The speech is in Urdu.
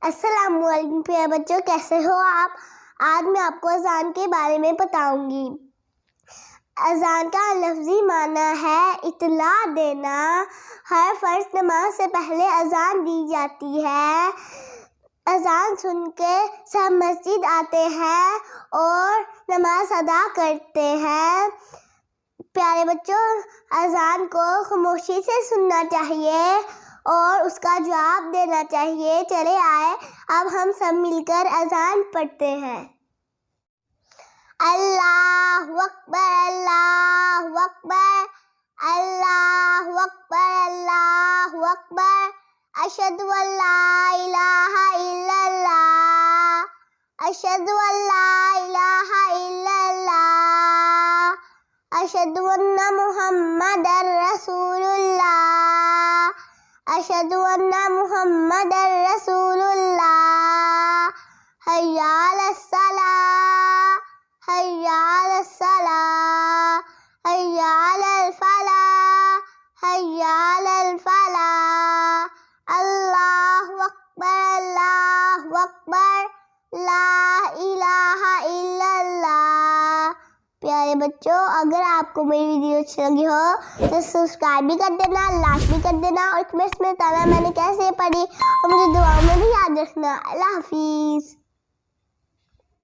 السلام علیکم پیارے بچوں، کیسے ہو آپ؟ آج میں آپ کو اذان کے بارے میں بتاؤں گی۔ اذان کا لفظی معنی ہے اطلاع دینا۔ ہر فرض نماز سے پہلے اذان دی جاتی ہے۔ اذان سن کے سب مسجد آتے ہیں اور نماز ادا کرتے ہیں۔ پیارے بچوں، اذان کو خاموشی سے سننا چاہیے اور اس کا جواب دینا چاہیے۔ چلے آئے اب ہم سب مل کر اذان پڑھتے ہیں۔ اللہ اکبر، اللہ اکبر، اللہ اکبر، اللہ اکبر، اشہد ان لا الہ الا اللہ، اشہد ان لا الہ الا اللہ، اشہد ان محمد رسول اللہ، اشہد ان محمد رسول اللہ، حی علی الصلاۃ، حی علی الصلاۃ، حی علی الفلاح، حی علی الفلاح، اللہ اکبر، اللہ اکبر، لا الہ الا اللہ۔ پیارے بچوں، اگر آپ کو میری ویڈیو اچھی لگی ہو تو سبسکرائب بھی کر دینا، لائک بھی کر دینا اور کمنٹس میں بتانا میں نے کیسے پڑھی اور مجھے دعاؤں میں بھی یاد رکھنا۔ اللہ حافظ۔